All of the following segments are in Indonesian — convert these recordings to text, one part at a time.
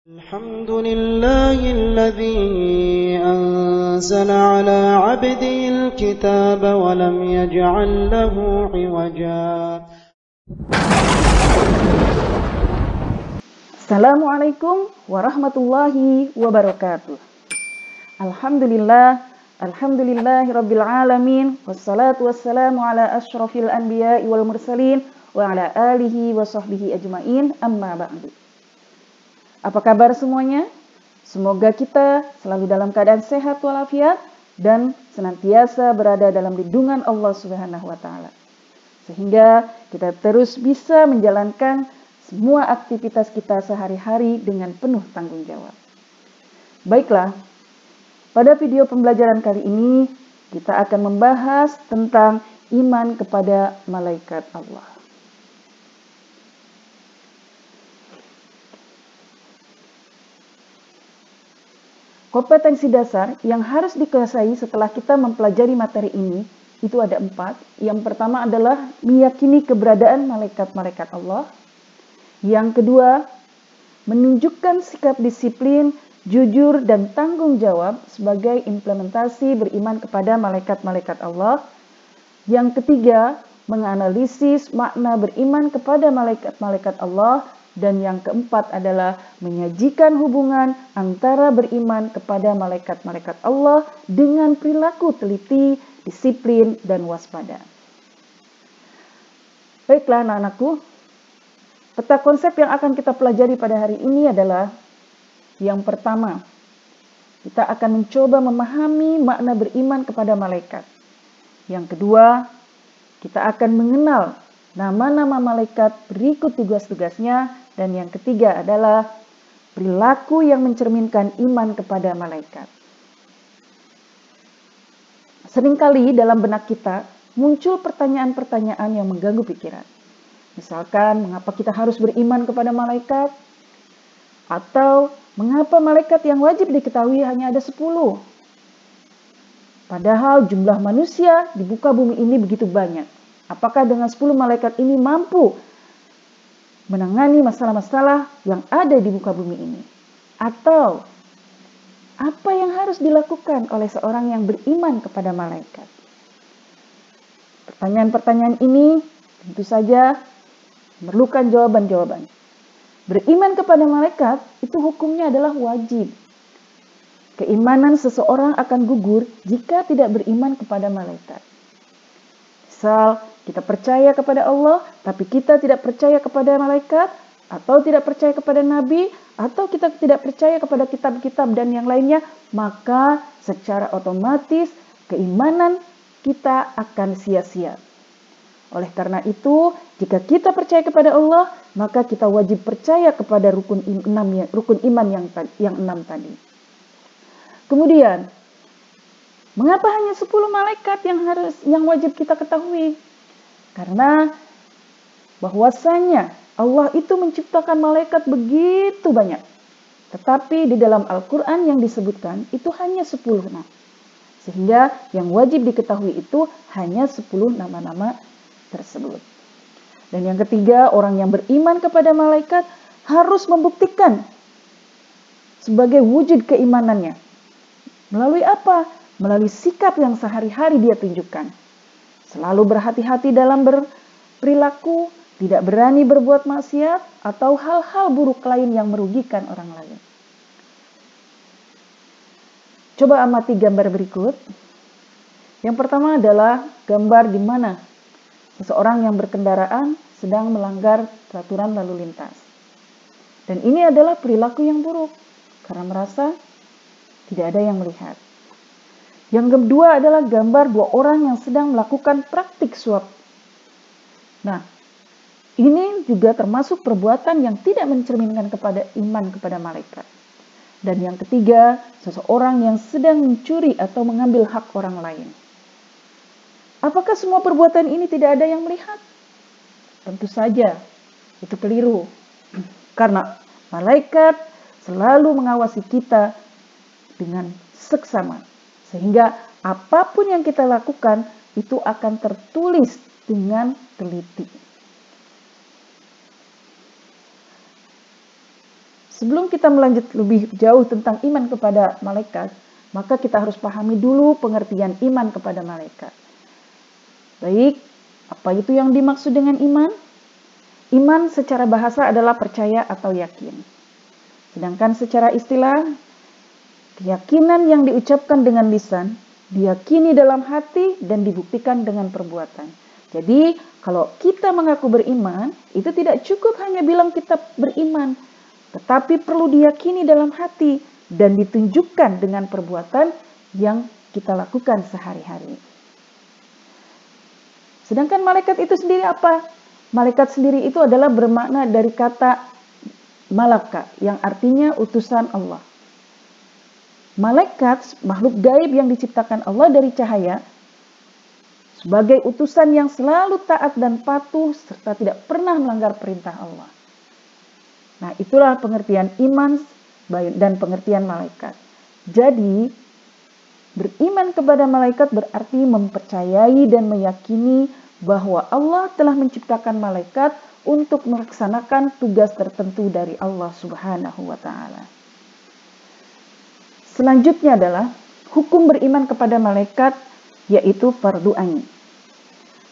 الحمد لله الذي أنزل على عبده الكتاب ولم يجعل له عوجا. Assalamualaikum warahmatullahi wabarakatuh. Alhamdulillahi rabbil alamin. Wassalatu wassalamu ala asyrafil anbiya'i wal mursalin wa ala alihi wa sahbihi ajma'in, amma ba'du. Apa kabar semuanya? Semoga kita selalu dalam keadaan sehat walafiat dan senantiasa berada dalam lindungan Allah Subhanahu wa taala. Sehingga kita terus bisa menjalankan semua aktivitas kita sehari-hari dengan penuh tanggung jawab. Baiklah, pada video pembelajaran kali ini kita akan membahas tentang iman kepada malaikat Allah. Kompetensi dasar yang harus dikuasai setelah kita mempelajari materi ini itu ada 4. Yang pertama adalah meyakini keberadaan malaikat-malaikat Allah. Yang kedua, menunjukkan sikap disiplin, jujur, dan tanggung jawab sebagai implementasi beriman kepada malaikat-malaikat Allah. Yang ketiga, menganalisis makna beriman kepada malaikat-malaikat Allah. Dan yang keempat adalah menyajikan hubungan antara beriman kepada malaikat-malaikat Allah dengan perilaku teliti, disiplin, dan waspada. Baiklah anak-anakku, peta konsep yang akan kita pelajari pada hari ini adalah yang pertama, kita akan mencoba memahami makna beriman kepada malaikat. Yang kedua, kita akan mengenal nama-nama malaikat berikut tugas-tugasnya. Dan yang ketiga adalah perilaku yang mencerminkan iman kepada malaikat. Seringkali dalam benak kita muncul pertanyaan-pertanyaan yang mengganggu pikiran. Misalkan, mengapa kita harus beriman kepada malaikat? Atau, mengapa malaikat yang wajib diketahui hanya ada 10? Padahal jumlah manusia di muka bumi ini begitu banyak. Apakah dengan 10 malaikat ini mampu menangani masalah-masalah yang ada di muka bumi ini? Atau, apa yang harus dilakukan oleh seorang yang beriman kepada malaikat? Pertanyaan-pertanyaan ini tentu saja memerlukan jawaban-jawaban. Beriman kepada malaikat itu hukumnya adalah wajib. Keimanan seseorang akan gugur jika tidak beriman kepada malaikat. Misal, kita percaya kepada Allah, tapi kita tidak percaya kepada malaikat, atau tidak percaya kepada nabi, atau kita tidak percaya kepada kitab-kitab dan yang lainnya, maka secara otomatis keimanan kita akan sia-sia. Oleh karena itu, jika kita percaya kepada Allah, maka kita wajib percaya kepada rukun iman yang 6 tadi. Kemudian, mengapa hanya 10 malaikat yang wajib kita ketahui? Karena bahwasanya Allah itu menciptakan malaikat begitu banyak. Tetapi di dalam Al-Quran yang disebutkan itu hanya 10 nama. Sehingga yang wajib diketahui itu hanya 10 nama-nama tersebut. Dan yang ketiga, orang yang beriman kepada malaikat harus membuktikan sebagai wujud keimanannya. Melalui apa? Melalui sikap yang sehari-hari dia tunjukkan. Selalu berhati-hati dalam berperilaku, tidak berani berbuat maksiat, atau hal-hal buruk lain yang merugikan orang lain. Coba amati gambar berikut. Yang pertama adalah gambar di mana seseorang yang berkendaraan sedang melanggar peraturan lalu lintas. Dan ini adalah perilaku yang buruk, karena merasa tidak ada yang melihat. Yang kedua adalah gambar 2 orang yang sedang melakukan praktik suap. Nah, ini juga termasuk perbuatan yang tidak mencerminkan kepada iman kepada malaikat. Dan yang ketiga, seseorang yang sedang mencuri atau mengambil hak orang lain. Apakah semua perbuatan ini tidak ada yang melihat? Tentu saja, itu keliru. Karena malaikat selalu mengawasi kita dengan seksama. Sehingga apapun yang kita lakukan itu akan tertulis dengan teliti. sebelum kita melanjut lebih jauh tentang iman kepada malaikat, maka kita harus pahami dulu pengertian iman kepada malaikat. Baik, apa itu yang dimaksud dengan iman? Iman secara bahasa adalah percaya atau yakin. Sedangkan secara istilah, keyakinan yang diucapkan dengan lisan, diyakini dalam hati dan dibuktikan dengan perbuatan. Jadi, kalau kita mengaku beriman, itu tidak cukup hanya bilang kita beriman, tetapi perlu diyakini dalam hati dan ditunjukkan dengan perbuatan yang kita lakukan sehari-hari. Sedangkan malaikat itu sendiri apa? Malaikat sendiri itu adalah bermakna dari kata malaka, yang artinya utusan Allah. Malaikat, makhluk gaib yang diciptakan Allah dari cahaya, sebagai utusan yang selalu taat dan patuh serta tidak pernah melanggar perintah Allah. Nah, itulah pengertian iman dan pengertian malaikat. Jadi, beriman kepada malaikat berarti mempercayai dan meyakini bahwa Allah telah menciptakan malaikat untuk melaksanakan tugas tertentu dari Allah Subhanahu wa Ta'ala. Selanjutnya adalah hukum beriman kepada malaikat, yaitu fardu ain.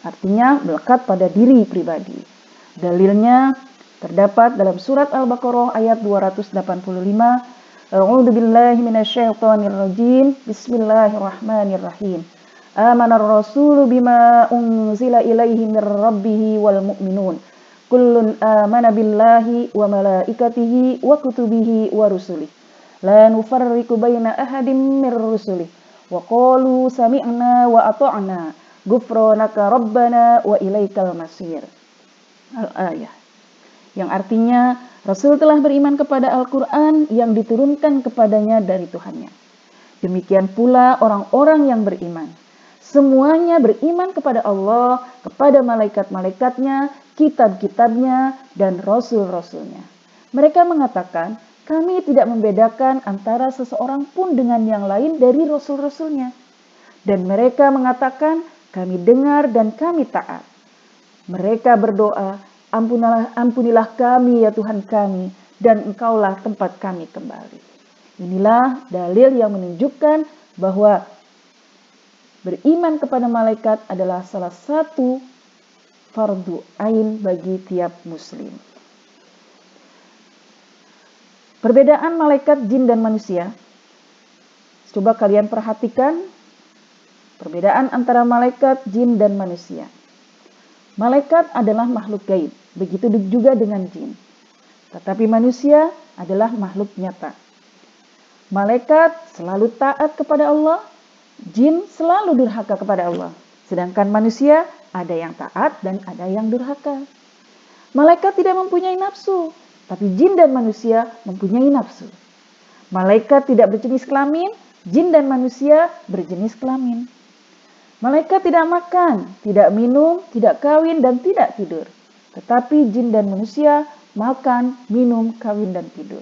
Artinya melekat pada diri pribadi. Dalilnya terdapat dalam surat Al-Baqarah ayat 285. A'udzu billahi minasyaitonir rajim. Bismillahirrahmanirrahim. Amanar rasulu bima unzila ilaihi mir rabbih wal mu'minun. Kullun amana billahi wa malaikatihi wa kutubihi wa rusulihi. La nufarriqu baina ahadin mir rusulihi. Wa qalu sami'na wa ata'na. Ghufranaka rabbana wa ilaikal masir. Al-ayah. Yang artinya Rasul telah beriman kepada Al-Quran yang diturunkan kepadanya dari Tuhannya. Demikian pula orang-orang yang beriman. Semuanya beriman kepada Allah, kepada malaikat-malaikatnya, kitab-kitabnya, dan rasul-rasulnya. Mereka mengatakan, kami tidak membedakan antara seseorang pun dengan yang lain dari rasul-rasulnya. Dan mereka mengatakan, kami dengar dan kami taat. Mereka berdoa, ampunilah kami ya Tuhan kami, dan Engkaulah tempat kami kembali. Inilah dalil yang menunjukkan bahwa beriman kepada malaikat adalah salah satu fardu ain bagi tiap muslim. Perbedaan malaikat, jin, dan manusia. Coba kalian perhatikan perbedaan antara malaikat, jin, dan manusia. Malaikat adalah makhluk gaib, begitu juga dengan jin. Tetapi manusia adalah makhluk nyata. Malaikat selalu taat kepada Allah, jin selalu durhaka kepada Allah. Sedangkan manusia ada yang taat dan ada yang durhaka. Malaikat tidak mempunyai nafsu, tapi jin dan manusia mempunyai nafsu. Malaikat tidak berjenis kelamin, jin dan manusia berjenis kelamin. Malaikat tidak makan, tidak minum, tidak kawin, dan tidak tidur. Tetapi jin dan manusia makan, minum, kawin, dan tidur.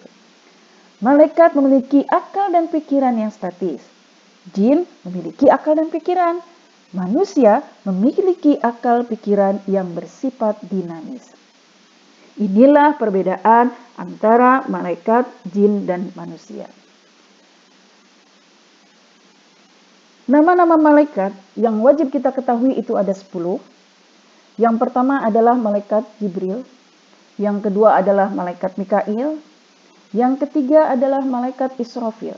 Malaikat memiliki akal dan pikiran yang statis. Jin memiliki akal dan pikiran. Manusia memiliki akal pikiran yang bersifat dinamis. Inilah perbedaan antara malaikat, jin, dan manusia. Nama-nama malaikat yang wajib kita ketahui itu ada 10. Yang pertama adalah malaikat Jibril. Yang kedua adalah malaikat Mikail. Yang ketiga adalah malaikat Israfil.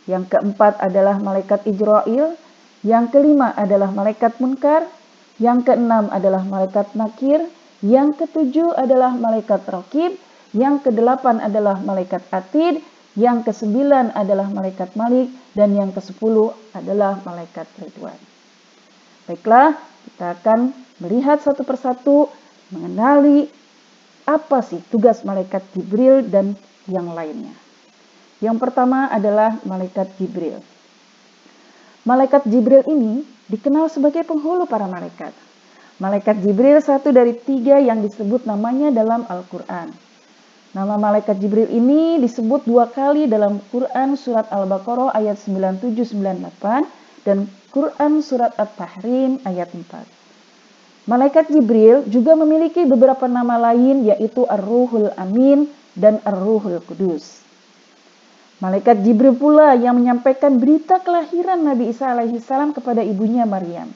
Yang keempat adalah malaikat Ijrail. Yang kelima adalah malaikat Munkar. Yang keenam adalah malaikat Nakir. Yang ketujuh adalah malaikat Raqib. Yang kedelapan adalah malaikat Atid. Yang kesembilan adalah malaikat Malik, dan yang ke-10 adalah malaikat Ridwan. Baiklah, kita akan melihat satu persatu mengenali apa sih tugas malaikat Jibril dan yang lainnya. Yang pertama adalah malaikat Jibril. Malaikat Jibril ini dikenal sebagai penghulu para malaikat. Malaikat Jibril satu dari 3 yang disebut namanya dalam Al-Quran. Nama malaikat Jibril ini disebut 2 kali dalam Quran surat Al-Baqarah ayat 97-98 dan Quran surat At-Tahrim ayat 4. Malaikat Jibril juga memiliki beberapa nama lain yaitu Ar-Ruhul Amin dan Ar-Ruhul Kudus. Malaikat Jibril pula yang menyampaikan berita kelahiran Nabi Isa alaihissalam kepada ibunya Maryam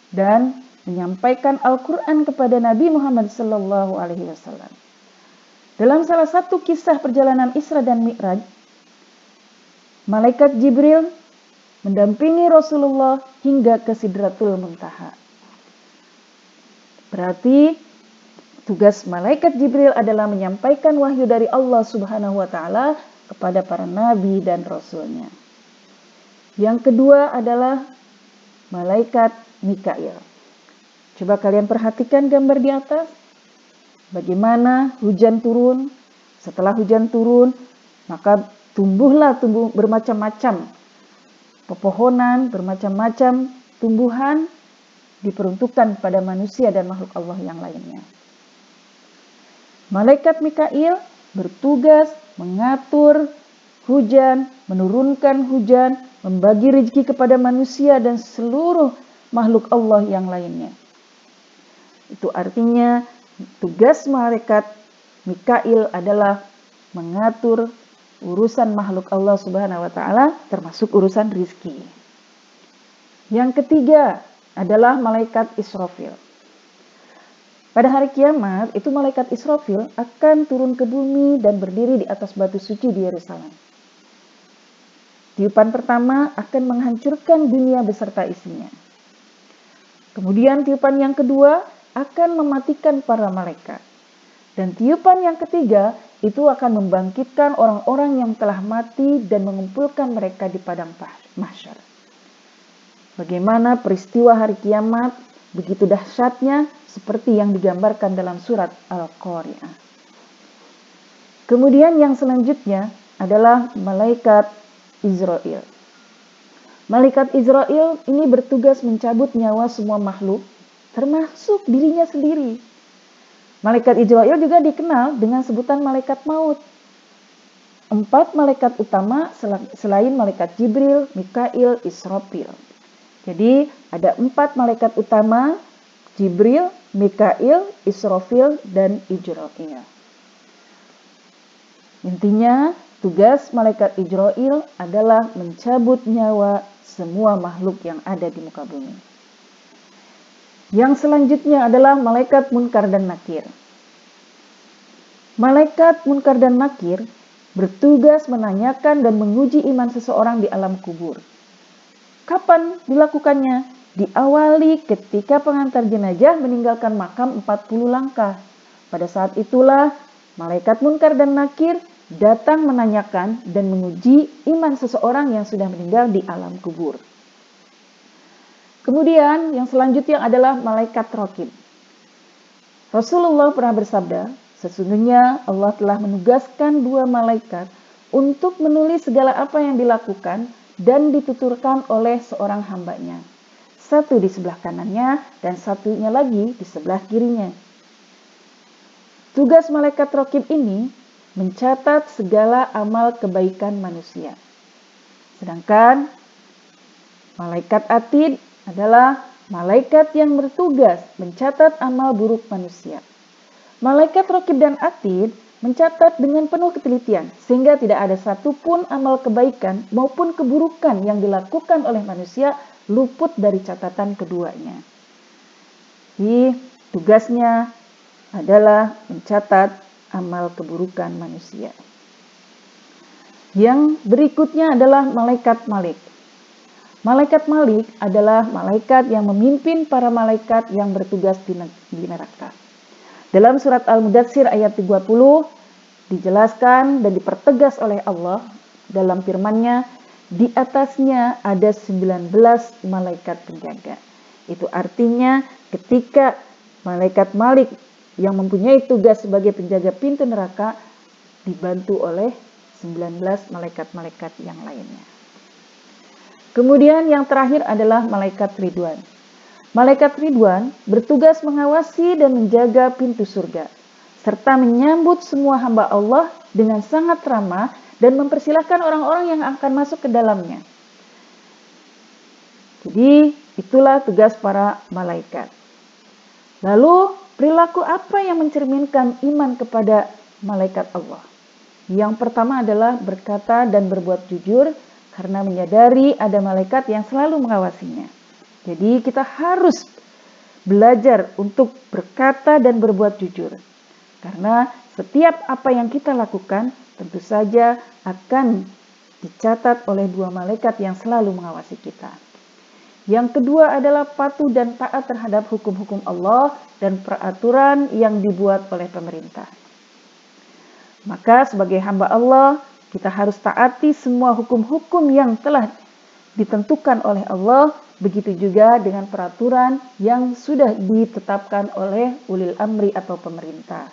dan menyampaikan Al-Quran kepada Nabi Muhammad sallallahu alaihi wasallam. Dalam salah satu kisah perjalanan Isra dan Mi'raj, Malaikat Jibril mendampingi Rasulullah hingga ke Sidratul Muntaha. Berarti tugas Malaikat Jibril adalah menyampaikan wahyu dari Allah Subhanahu wa Ta'ala kepada para nabi dan rasulnya. Yang kedua adalah Malaikat Mikail. Coba kalian perhatikan gambar di atas. Bagaimana hujan turun. Setelah hujan turun, maka tumbuh bermacam-macam pepohonan, bermacam-macam tumbuhan diperuntukkan pada manusia dan makhluk Allah yang lainnya. Malaikat Mikail bertugas mengatur hujan, menurunkan hujan, membagi rezeki kepada manusia dan seluruh makhluk Allah yang lainnya. Itu artinya tugas malaikat Mikail adalah mengatur urusan makhluk Allah Subhanahu wa Ta'ala, termasuk urusan rizki. Yang ketiga adalah malaikat Israfil. Pada hari kiamat, itu malaikat Israfil akan turun ke bumi dan berdiri di atas batu suci di Yerusalem. Tiupan pertama akan menghancurkan dunia beserta isinya. Kemudian tiupan yang kedua akan mematikan para malaikat. Dan tiupan yang ketiga itu akan membangkitkan orang-orang yang telah mati dan mengumpulkan mereka di padang mahsyar. Bagaimana peristiwa hari kiamat begitu dahsyatnya seperti yang digambarkan dalam surat Al-Qari'ah. Kemudian yang selanjutnya adalah malaikat Israel. Malaikat Israel ini bertugas mencabut nyawa semua makhluk, termasuk dirinya sendiri. Malaikat Israel juga dikenal dengan sebutan malaikat maut. 4 malaikat utama selain malaikat Jibril, Mikail, Israfil. Jadi ada 4 malaikat utama, Jibril, Mikail, Israfil, dan Israel. Intinya, tugas malaikat Israel adalah mencabut nyawa semua makhluk yang ada di muka bumi. Yang selanjutnya adalah malaikat Munkar dan Nakir. Malaikat Munkar dan Nakir bertugas menanyakan dan menguji iman seseorang di alam kubur. Kapan dilakukannya? Diawali ketika pengantar jenazah meninggalkan makam 40 langkah. Pada saat itulah malaikat Munkar dan Nakir datang menanyakan dan menguji iman seseorang yang sudah meninggal di alam kubur. Kemudian yang selanjutnya adalah malaikat Raqib. Rasulullah pernah bersabda, sesungguhnya Allah telah menugaskan 2 malaikat untuk menulis segala apa yang dilakukan dan dituturkan oleh seorang hambanya. Satu di sebelah kanannya dan satunya lagi di sebelah kirinya. Tugas malaikat Raqib ini mencatat segala amal kebaikan manusia. Sedangkan malaikat Atid adalah malaikat yang bertugas mencatat amal buruk manusia. Malaikat Raqib dan Atid mencatat dengan penuh ketelitian sehingga tidak ada satupun amal kebaikan maupun keburukan yang dilakukan oleh manusia luput dari catatan keduanya. Jadi tugasnya adalah mencatat amal keburukan manusia. Yang berikutnya adalah malaikat Malik. Malaikat Malik adalah malaikat yang memimpin para malaikat yang bertugas di neraka. Dalam surat Al-Mudatsir ayat 30 dijelaskan dan dipertegas oleh Allah dalam firman-Nya, di atasnya ada 19 malaikat penjaga. Itu artinya ketika malaikat Malik yang mempunyai tugas sebagai penjaga pintu neraka dibantu oleh 19 malaikat-malaikat yang lainnya. Kemudian yang terakhir adalah malaikat Ridwan. Malaikat Ridwan bertugas mengawasi dan menjaga pintu surga, serta menyambut semua hamba Allah dengan sangat ramah dan mempersilahkan orang-orang yang akan masuk ke dalamnya. Jadi itulah tugas para malaikat. Lalu perilaku apa yang mencerminkan iman kepada malaikat Allah. Yang pertama adalah berkata dan berbuat jujur karena menyadari ada malaikat yang selalu mengawasinya. Jadi kita harus belajar untuk berkata dan berbuat jujur. Karena setiap apa yang kita lakukan tentu saja akan dicatat oleh dua malaikat yang selalu mengawasi kita. Yang kedua adalah patuh dan taat terhadap hukum-hukum Allah dan peraturan yang dibuat oleh pemerintah. Maka sebagai hamba Allah, kita harus taati semua hukum-hukum yang telah ditentukan oleh Allah, begitu juga dengan peraturan yang sudah ditetapkan oleh ulil amri atau pemerintah.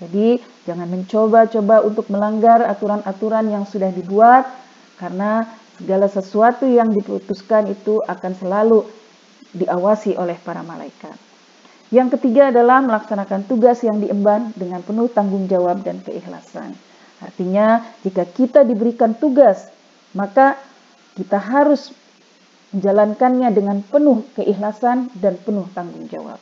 Jadi jangan mencoba-coba untuk melanggar aturan-aturan yang sudah dibuat, karena segala sesuatu yang diputuskan itu akan selalu diawasi oleh para malaikat. Yang ketiga adalah melaksanakan tugas yang diemban dengan penuh tanggung jawab dan keikhlasan. Artinya, jika kita diberikan tugas, maka kita harus menjalankannya dengan penuh keikhlasan dan penuh tanggung jawab.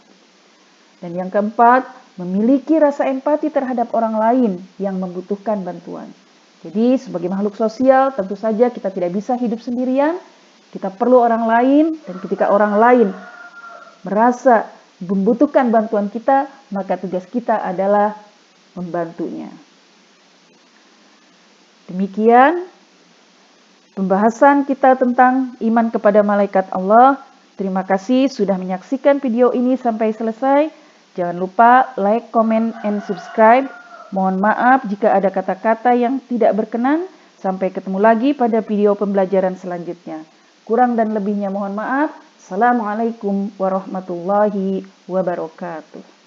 Dan yang keempat, memiliki rasa empati terhadap orang lain yang membutuhkan bantuan. Jadi, sebagai makhluk sosial, tentu saja kita tidak bisa hidup sendirian. Kita perlu orang lain, dan ketika orang lain merasa membutuhkan bantuan kita, maka tugas kita adalah membantunya. Demikian pembahasan kita tentang iman kepada malaikat Allah. Terima kasih sudah menyaksikan video ini sampai selesai. Jangan lupa like, comment, and subscribe. Mohon maaf jika ada kata-kata yang tidak berkenan. Sampai ketemu lagi pada video pembelajaran selanjutnya. Kurang dan lebihnya mohon maaf. Assalamualaikum warahmatullahi wabarakatuh.